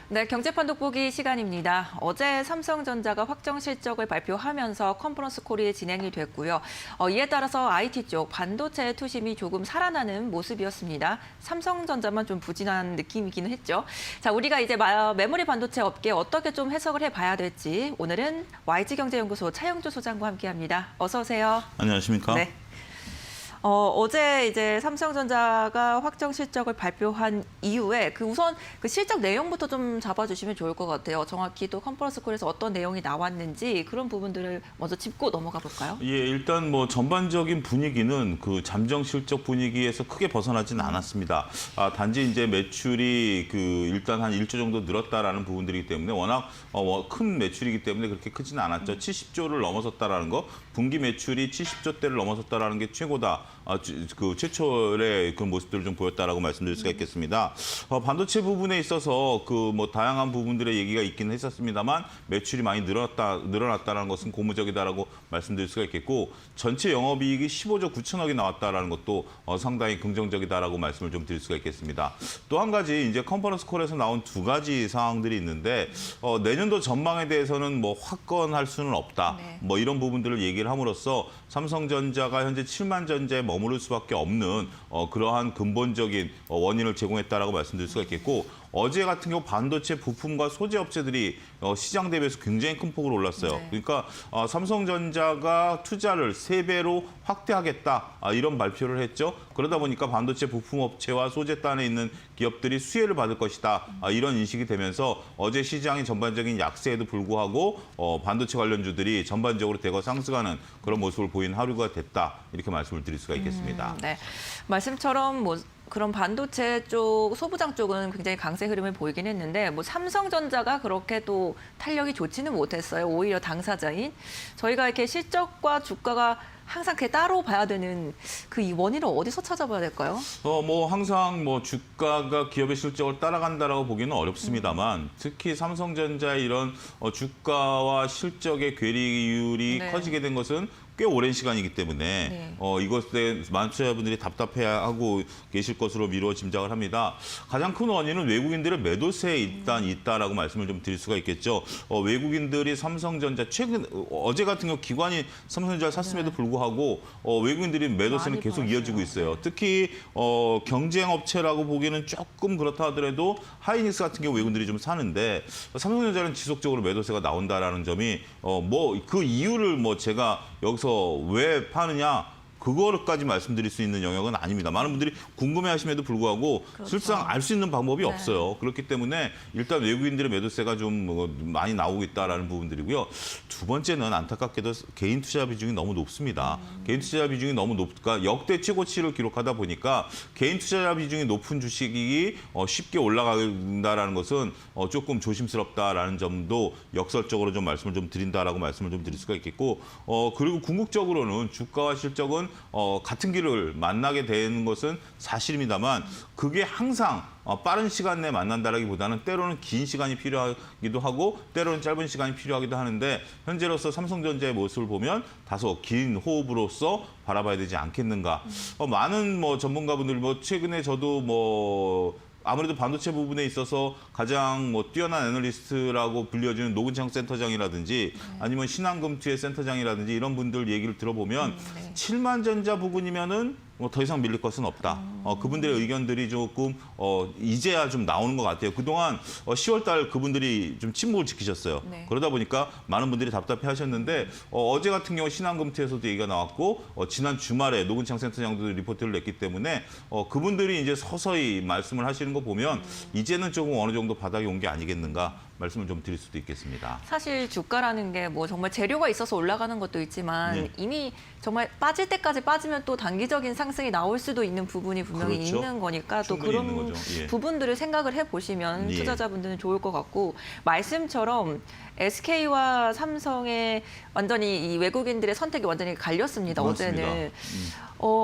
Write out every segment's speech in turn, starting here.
네, 경제판 돋보기 시간입니다. 어제 삼성전자가 확정 실적을 발표하면서 컨퍼런스 콜이 진행이 됐고요. 이에 따라서 IT 쪽 반도체 투심이 조금 살아나는 모습이었습니다. 삼성전자만 좀 부진한 느낌이기는 했죠. 자, 우리가 이제 메모리 반도체 업계 어떻게 좀 해석을 해봐야 될지 오늘은 YG경제연구소 차영주 소장과 함께합니다. 어서 오세요. 안녕하십니까? 네. 어제 이제 삼성전자가 확정 실적을 발표한 이후에 우선 그 실적 내용부터 좀 잡아주시면 좋을 것 같아요. 정확히 또 컨퍼런스 콜에서 어떤 내용이 나왔는지 그런 부분들을 먼저 짚고 넘어가 볼까요? 예, 일단 뭐 전반적인 분위기는 그 잠정 실적 분위기에서 크게 벗어나진 않았습니다. 단지 이제 매출이 일단 한 1조 정도 늘었다라는 부분들이기 때문에 워낙 큰 매출이기 때문에 그렇게 크지는 않았죠. 70조를 넘어섰다라는 거, 분기 매출이 70조대를 넘어섰다라는 게 최고다. 그 최초의 그 모습들을 좀 보였다라고 말씀드릴 수가 있겠습니다. 반도체 부분에 있어서 뭐 다양한 부분들의 얘기가 있기는 했었습니다만 매출이 많이 늘어났다는 것은 고무적이다라고 말씀드릴 수가 있겠고 전체 영업이익이 15조 9천억이 나왔다라는 것도 상당히 긍정적이다라고 말씀을 좀 드릴 수가 있겠습니다. 또 한 가지 이제 컨퍼런스 콜에서 나온 두 가지 사항들이 있는데 내년도 전망에 대해서는 뭐 확건할 수는 없다. 네. 뭐 이런 부분들을 얘기를 함으로써 삼성전자가 현재 7만 전자에 머무를 수밖에 없는 그러한 근본적인 원인을 제공했다라고 말씀드릴 수가 있겠고 어제 같은 경우 반도체 부품과 소재 업체들이 시장 대비해서 굉장히 큰 폭으로 올랐어요. 네. 그러니까 삼성전자가 투자를 3배로 확대하겠다 이런 발표를 했죠. 그러다 보니까 반도체 부품 업체와 소재단에 있는 기업들이 수혜를 받을 것이다 이런 인식이 되면서 어제 시장의 전반적인 약세에도 불구하고 반도체 관련주들이 전반적으로 대거 상승하는 그런 모습을 보인 하루가 됐다 이렇게 말씀을 드릴 수가 있겠습니다. 네, 말씀처럼 그런 반도체 쪽, 소부장 쪽은 굉장히 강세 흐름을 보이긴 했는데 삼성전자가 그렇게 또 탄력이 좋지는 못했어요. 오히려 당사자인. 저희가 이렇게 실적과 주가가 항상 따로 봐야 되는 이 원인을 어디서 찾아봐야 될까요? 항상 주가가 기업의 실적을 따라간다라고 보기는 어렵습니다만 특히 삼성전자의 이런 주가와 실적의 괴리율이 네. 커지게 된 것은 꽤 오랜 시간이기 때문에 네. 이것에 많은 투자자분들이 답답해하고 계실 것으로 미루어 짐작을 합니다. 가장 큰 원인은 외국인들의 매도세에 일단 있다라고 말씀을 좀 드릴 수가 있겠죠. 외국인들이 삼성전자 어제 같은 경우 기관이 삼성전자를 샀음에도 불구하고 외국인들이 매도세는 계속 이어지고 있어요. 특히 경쟁 업체라고 보기에는 조금 그렇다 하더라도 하이닉스 같은 경우 외국인들이 좀 사는데 삼성전자는 지속적으로 매도세가 나온다라는 점이 그 이유를 제가 여기서 왜 파느냐 그거까지 말씀드릴 수 있는 영역은 아닙니다. 많은 분들이 궁금해하심에도 불구하고 그렇죠. 실상 알 수 있는 방법이 네. 없어요. 그렇기 때문에 일단 외국인들의 매도세가 좀 많이 나오고 있다라는 부분들이고요. 두 번째는 안타깝게도 개인 투자 비중이 너무 높습니다. 개인 투자 비중이 너무 높으니까 역대 최고치를 기록하다 보니까 개인 투자 비중이 높은 주식이 쉽게 올라간다라는 것은 조금 조심스럽다라는 점도 역설적으로 좀 말씀을 좀 드린다라고 말씀을 좀 드릴 수가 있겠고 그리고 궁극적으로는 주가와 실적은 같은 길을 만나게 되는 것은 사실입니다만 그게 항상 빠른 시간 내에 만난다라기보다는 때로는 긴 시간이 필요하기도 하고 때로는 짧은 시간이 필요하기도 하는데 현재로서 삼성전자의 모습을 보면 다소 긴 호흡으로서 바라봐야 되지 않겠는가. 많은 전문가분들 최근에 저도 아무래도 반도체 부분에 있어서 가장 뛰어난 애널리스트라고 불려지는 노근창 센터장이라든지 아니면 신한금투의 센터장이라든지 이런 분들 얘기를 들어보면 네. 7만 전자 부분이면은 더 이상 밀릴 것은 없다. 그분들의 의견들이 조금 이제야 좀 나오는 것 같아요. 그동안 10월 달 그분들이 좀 침묵을 지키셨어요. 네. 그러다 보니까 많은 분들이 답답해 하셨는데 어제 같은 경우 신한금투에서도 얘기가 나왔고 지난 주말에 노근창 센터장도 리포트를 냈기 때문에 그분들이 이제 서서히 말씀을 하시는 거 보면 이제는 조금 어느 정도 바닥이 온 게 아니겠는가 말씀을 좀 드릴 수도 있겠습니다. 사실 주가라는 게 정말 재료가 있어서 올라가는 것도 있지만 네. 이미 정말 빠질 때까지 빠지면 또 단기적인 상승이 나올 수도 있는 부분이 분명히 그렇죠. 있는 거니까 또 충분히 있는 그런 거죠. 예. 부분들을 생각을 해보시면 예. 투자자분들은 좋을 것 같고 말씀처럼 SK와 삼성의 완전히 이 외국인들의 선택이 완전히 갈렸습니다. 그렇습니다. 어제는.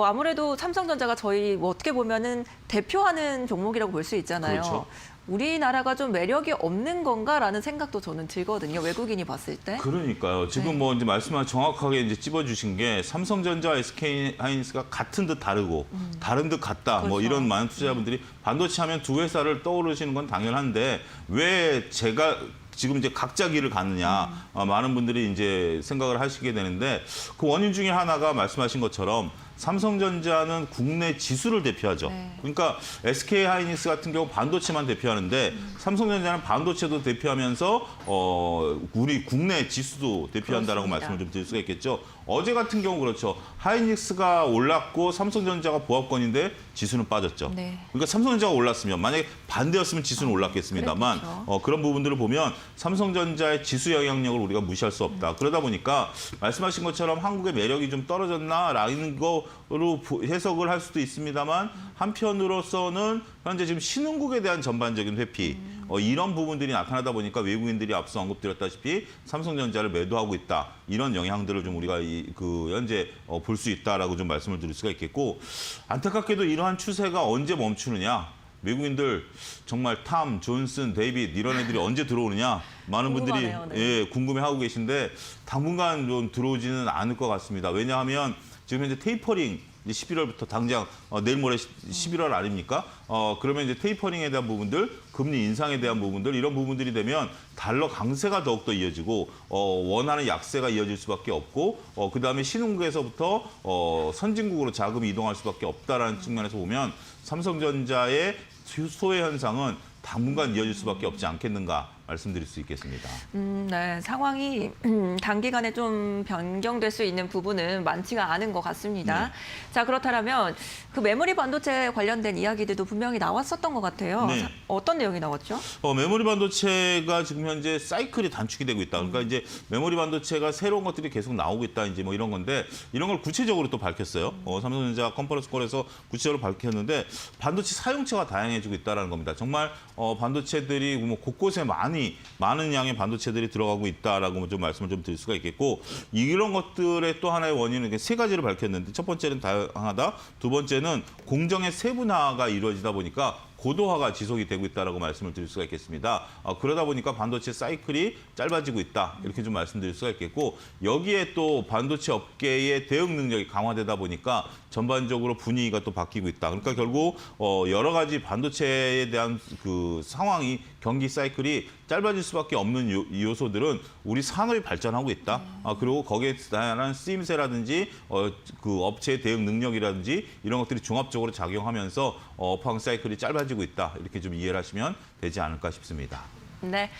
아무래도 삼성전자가 저희 어떻게 보면은 대표하는 종목이라고 볼 수 있잖아요. 그렇죠. 우리나라가 좀 매력이 없는 건가라는 생각도 저는 들거든요. 외국인이 봤을 때. 그러니까요. 지금 네. 뭐 이제 말씀을 정확하게 이제 찝어주신 게 삼성전자, SK 하이닉스가 같은 듯 다르고 다른 듯 같다. 뭐 그렇죠. 이런 많은 투자자분들이 반도체 하면 두 회사를 떠오르시는 건 당연한데 왜 제가 지금 이제 각자 길을 갔느냐 많은 분들이 이제 생각을 하시게 되는데 그 원인 중에 하나가 말씀하신 것처럼 삼성전자는 국내 지수를 대표하죠. 네. 그러니까 SK 하이닉스 같은 경우 반도체만 대표하는데 삼성전자는 반도체도 대표하면서 우리 국내 지수도 대표한다라고 그렇습니다. 말씀을 좀 드릴 수가 있겠죠. 어제 같은 경우 그렇죠. 하이닉스가 올랐고 삼성전자가 보합권인데 지수는 빠졌죠. 네. 그러니까 삼성전자가 올랐으면 만약에 반대였으면 지수는 올랐겠습니다만 그랬겠죠. 그런 부분들을 보면 삼성전자의 지수 영향력을 우리가 무시할 수 없다. 그러다 보니까 말씀하신 것처럼 한국의 매력이 좀 떨어졌나라는 거로 해석을 할 수도 있습니다만 한편으로서는 현재 지금 신흥국에 대한 전반적인 회피 이런 부분들이 나타나다 보니까 외국인들이 앞서 언급드렸다시피 삼성전자를 매도하고 있다. 이런 영향들을 좀 우리가 현재 볼 수 있다라고 좀 말씀을 드릴 수가 있겠고 안타깝게도 이러한 추세가 언제 멈추느냐. 외국인들 정말 탐, 존슨, 데이빗 이런 애들이 언제 들어오느냐 많은 분들이 궁금하네요. 네. 예, 궁금해하고 계신데 당분간 좀 들어오지는 않을 것 같습니다. 왜냐하면 지금 현재 테이퍼링 이제 11월부터 당장 내일 모레 11월 아닙니까? 그러면 이제 테이퍼링에 대한 부분들, 금리 인상에 대한 부분들 이런 부분들이 되면 달러 강세가 더욱더 이어지고 원하는 약세가 이어질 수밖에 없고 그다음에 신흥국에서부터 선진국으로 자금이 이동할 수밖에 없다라는 측면에서 보면 삼성전자의 소외 현상은 당분간 이어질 수밖에 없지 않겠는가 말씀드릴 수 있겠습니다. 네, 상황이 단기간에 좀 변경될 수 있는 부분은 많지가 않은 것 같습니다. 네. 자, 그렇다면 그 메모리 반도체 관련된 이야기들도 분명히 나왔었던 것 같아요. 네. 어떤 내용이 나왔죠? 메모리 반도체가 지금 현재 사이클이 단축이 되고 있다. 그러니까 이제 메모리 반도체가 새로운 것들이 계속 나오고 있다. 이제 뭐 이런 건데 이런 걸 구체적으로 또 밝혔어요. 삼성전자 컨퍼런스 콜에서 구체적으로 밝혔는데 반도체 사용처가 다양해지고 있다는 겁니다. 정말 반도체들이 뭐 곳곳에 많은 양의 반도체들이 들어가고 있다라고 좀 말씀을 좀 드릴 수가 있겠고 이런 것들의 또 하나의 원인은 세 가지를 밝혔는데 첫 번째는 다양하다. 두 번째는 공정의 세분화가 이루어지다 보니까 고도화가 지속이 되고 있다라고 말씀을 드릴 수가 있겠습니다. 그러다 보니까 반도체 사이클이 짧아지고 있다. 이렇게 좀 말씀드릴 수가 있겠고 여기에 또 반도체 업계의 대응 능력이 강화되다 보니까 전반적으로 분위기가 또 바뀌고 있다. 그러니까 결국 여러 가지 반도체에 대한 그 상황이 경기 사이클이 짧아질 수밖에 없는 요소들은 우리 산업이 발전하고 있다. 그리고 거기에 대한 쓰임새라든지 그 업체의 대응 능력이라든지 이런 것들이 종합적으로 작용하면서 업황 사이클이 짧아지고 있다. 이렇게 좀 이해를 하시면 되지 않을까 싶습니다. 네,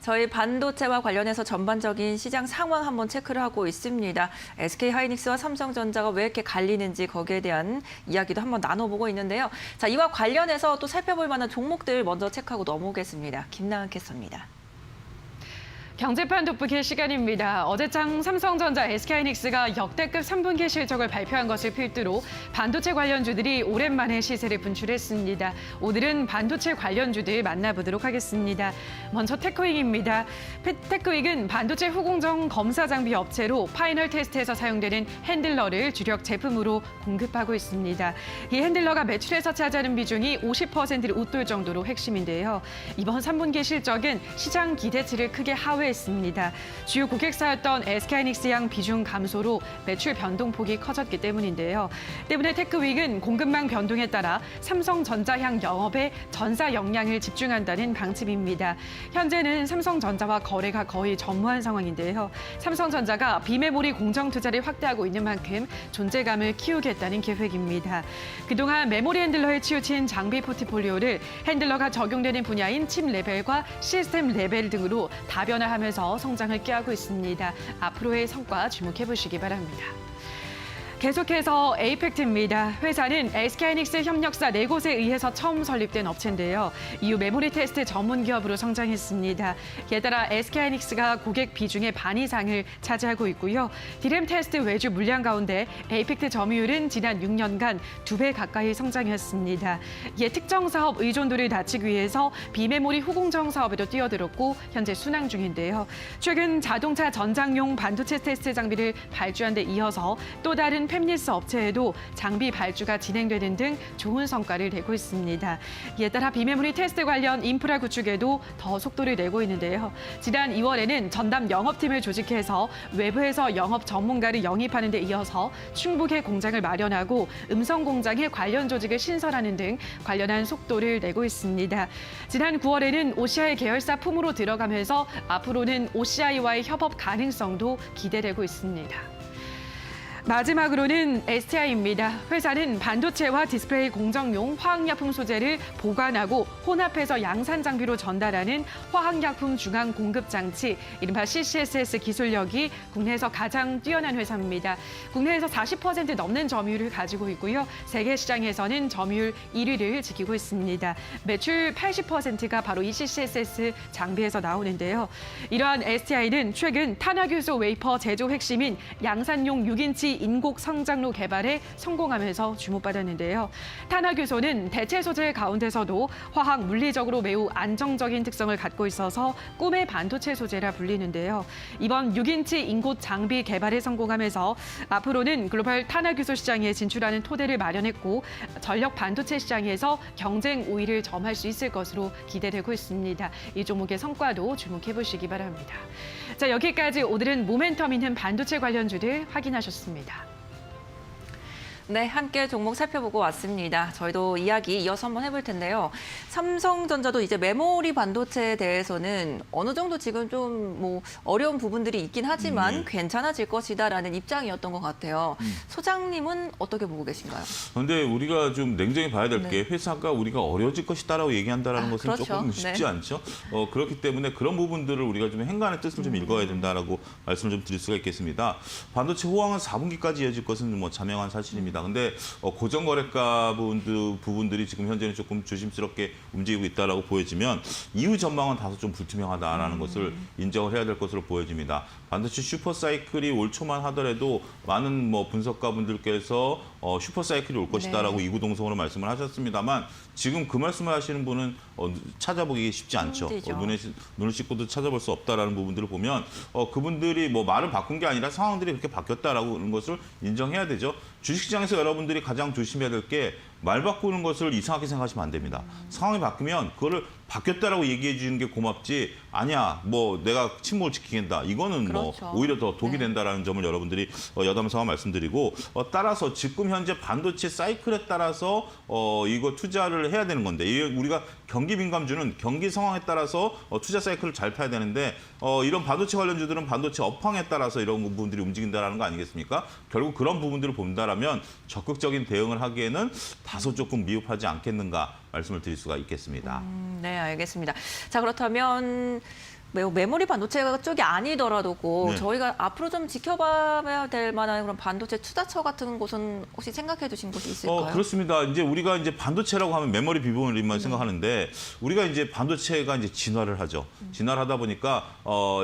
저희 반도체와 관련해서 전반적인 시장 상황 한번 체크를 하고 있습니다. SK 하이닉스와 삼성전자가 왜 이렇게 갈리는지 거기에 대한 이야기도 한번 나눠보고 있는데요. 자, 이와 관련해서 또 살펴볼 만한 종목들 먼저 체크하고 넘어오겠습니다. 김나은 캐스터입니다. 경제판 돋보기의 시간입니다. 어제장 삼성전자, SK하이닉스가 역대급 3분기 실적을 발표한 것을 필두로 반도체 관련주들이 오랜만에 시세를 분출했습니다. 오늘은 반도체 관련주들 만나보도록 하겠습니다. 먼저 테크윅입니다. 테크윅은 반도체 후공정 검사 장비 업체로 파이널 테스트에서 사용되는 핸들러를 주력 제품으로 공급하고 있습니다. 이 핸들러가 매출에서 차지하는 비중이 50%를 웃돌 정도로 핵심인데요. 이번 3분기 실적은 시장 기대치를 크게 하회했습니다. 주요 고객사였던 SK하이닉스 양 비중 감소로 매출 변동폭이 커졌기 때문인데요. 때문에 테크윅은 공급망 변동에 따라 삼성전자 향 영업에 전사 역량을 집중한다는 방침입니다. 현재는 삼성전자와 거래가 거의 전무한 상황인데요. 삼성전자가 비메모리 공정 투자를 확대하고 있는 만큼 존재감을 키우겠다는 계획입니다. 그동안 메모리 핸들러에 치우친 장비 포트폴리오를 핸들러가 적용되는 분야인 칩 레벨과 시스템 레벨 등으로 다변화하면서 성장을 꾀하고 있습니다. 앞으로의 성과 주목해 보시기 바랍니다. 계속해서 에이펙트입니다. 회사는 SK하이닉스 협력사 4곳에 의해서 처음 설립된 업체인데요. 이후 메모리 테스트 전문 기업으로 성장했습니다. 이에 따라 SK하이닉스가 고객 비중의 반 이상을 차지하고 있고요. 디램 테스트 외주 물량 가운데 에이펙트 점유율은 지난 6년간 2배 가까이 성장했습니다. 이에 특정 사업 의존도를 낮추기 위해서 비메모리 후공정 사업에도 뛰어들었고 현재 순항 중인데요. 최근 자동차 전장용 반도체 테스트 장비를 발주한 데 이어서 또 다른 팹리스 업체에도 장비 발주가 진행되는 등 좋은 성과를 내고 있습니다. 이에 따라 비메모리 테스트 관련 인프라 구축에도 더 속도를 내고 있는데요. 지난 2월에는 전담 영업팀을 조직해서 외부에서 영업 전문가를 영입하는 데 이어서 충북에 공장을 마련하고 음성 공장에 관련 조직을 신설하는 등 관련한 속도를 내고 있습니다. 지난 9월에는 OCI 계열사 품으로 들어가면서 앞으로는 OCI와의 협업 가능성도 기대되고 있습니다. 마지막으로는 STI입니다. 회사는 반도체와 디스플레이 공정용 화학약품 소재를 보관하고 혼합해서 양산 장비로 전달하는 화학약품 중앙 공급 장치, 이른바 CCSS 기술력이 국내에서 가장 뛰어난 회사입니다. 국내에서 40% 넘는 점유율을 가지고 있고요. 세계 시장에서는 점유율 1위를 지키고 있습니다. 매출 80%가 바로 이 CCSS 장비에서 나오는데요. 이러한 STI는 최근 탄화교소 웨이퍼 제조 핵심인 양산용 6인치 인곡 성장로 개발에 성공하면서 주목받았는데요. 탄화교소는 대체 소재 가운데서도 화학 물리적으로 매우 안정적인 특성을 갖고 있어서 꿈의 반도체 소재라 불리는데요. 이번 6인치 인곡 장비 개발에 성공하면서 앞으로는 글로벌 탄화교소 시장에 진출하는 토대를 마련했고 전력 반도체 시장에서 경쟁 우위를 점할 수 있을 것으로 기대되고 있습니다. 이 종목의 성과도 주목해 보시기 바랍니다. 자, 여기까지 오늘은 모멘텀 있는 반도체 관련주들 확인하셨습니다. 네, 함께 종목 살펴보고 왔습니다. 저희도 이야기 이어서 한번 해볼 텐데요. 삼성전자도 이제 메모리 반도체에 대해서는 어느 정도 지금 좀 뭐 어려운 부분들이 있긴 하지만 괜찮아질 것이다라는 입장이었던 것 같아요. 소장님은 어떻게 보고 계신가요? 그런데 우리가 좀 냉정히 봐야 될 게 회사가 우리가 어려질 것이다라고 얘기한다는 것은 그렇죠. 조금 쉽지 않죠. 그렇기 때문에 그런 부분들을 우리가 좀 행간의 뜻을 좀 읽어야 된다라고 말씀을 좀 드릴 수가 있겠습니다. 반도체 호황은 4분기까지 이어질 것은 뭐 자명한 사실입니다. 근데 고정거래가 부분들이 지금 현재는 조금 조심스럽게 움직이고 있다라고 보여지면 이후 전망은 다소 좀 불투명하다라는 것을 인정을 해야 될 것으로 보여집니다. 반도체 슈퍼사이클이 올 초만 하더라도 많은 뭐 분석가분들께서 슈퍼사이클이 올 것이다라고 이구동성으로 말씀을 하셨습니다만 지금 그 말씀을 하시는 분은 찾아보기 쉽지 않죠. 눈을 씻고도 찾아볼 수 없다라는 부분들을 보면 그분들이 뭐 말을 바꾼 게 아니라 상황들이 그렇게 바뀌었다라고 하는 것을 인정해야 되죠. 주식시장에서 여러분들이 가장 조심해야 될 게 말 바꾸는 것을 이상하게 생각하시면 안 됩니다. 상황이 바뀌면 그거를 바뀌었다라고 얘기해 주는 게 고맙지 아니야 뭐 내가 침묵을 지키겠다 이거는 그렇죠. 뭐 오히려 더 독이 된다라는 점을 여러분들이 여담삼아 말씀드리고 따라서 지금 현재 반도체 사이클에 따라서 이거 투자를 해야 되는 건데 우리가 경기 민감주는 경기 상황에 따라서 투자 사이클을 잘 타야 되는데 이런 반도체 관련주들은 반도체 업황에 따라서 이런 부분들이 움직인다라는 거 아니겠습니까? 결국 그런 부분들을 본다라면 적극적인 대응을 하기에는 다소 조금 미흡하지 않겠는가 말씀을 드릴 수가 있겠습니다. 네, 알겠습니다. 자, 그렇다면 메모리 반도체 쪽이 아니더라도 저희가 앞으로 좀 지켜봐야 될 만한 그런 반도체 투자처 같은 곳은 혹시 생각해 두신 곳이 있을까요? 그렇습니다. 이제 우리가 이제 반도체라고 하면 메모리 비머리만 생각하는데 우리가 이제 반도체가 이제 진화를 하죠. 진화를 하다 보니까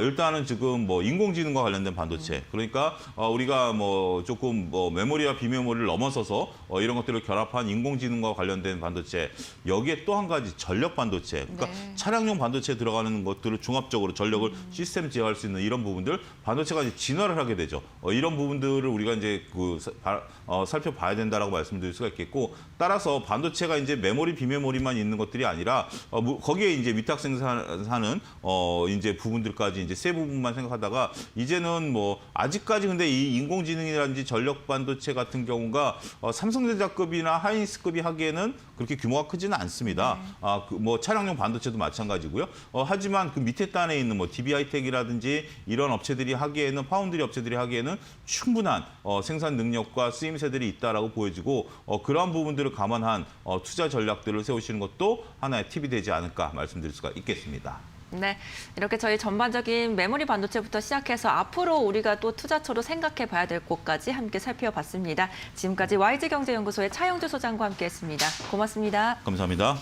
일단은 지금 뭐 인공지능과 관련된 반도체 그러니까 우리가 뭐 조금 뭐 메모리와 비메모리를 넘어서서 이런 것들을 결합한 인공지능과 관련된 반도체 여기에 또 한 가지 전력 반도체 그러니까 차량용 반도체에 들어가는 것들을 종합적으로 전력을 시스템 제어할 수 있는 이런 부분들 반도체가 이제 진화를 하게 되죠. 이런 부분들을 우리가 이제 살펴봐야 된다라고 말씀드릴 수가 있겠고 따라서 반도체가 이제 메모리 비메모리만 있는 것들이 아니라 거기에 이제 위탁 생산하는 이제 부분들까지 이제 세 부분만 생각하다가 이제는 뭐 아직까지 근데 이 인공지능이라든지 전력 반도체 같은 경우가 삼성전자급이나 하이닉스급이 하기에는 그렇게 규모가 크지는 않습니다. 뭐 차량용 반도체도 마찬가지고요. 하지만 그 밑에 단에 있는 뭐 DB하이텍이라든지 이런 업체들이 하기에는 파운드리 업체들이 하기에는 충분한 생산 능력과 쓰임새들이 있다라고 보여지고 그러한 부분들을 감안한 투자 전략들을 세우시는 것도 하나의 팁이 되지 않을까 말씀드릴 수가 있겠습니다. 네, 이렇게 저희 전반적인 메모리 반도체부터 시작해서 앞으로 우리가 또 투자처로 생각해 봐야 될 곳까지 함께 살펴봤습니다. 지금까지 YG경제연구소의 차영주 소장과 함께했습니다. 고맙습니다. 감사합니다.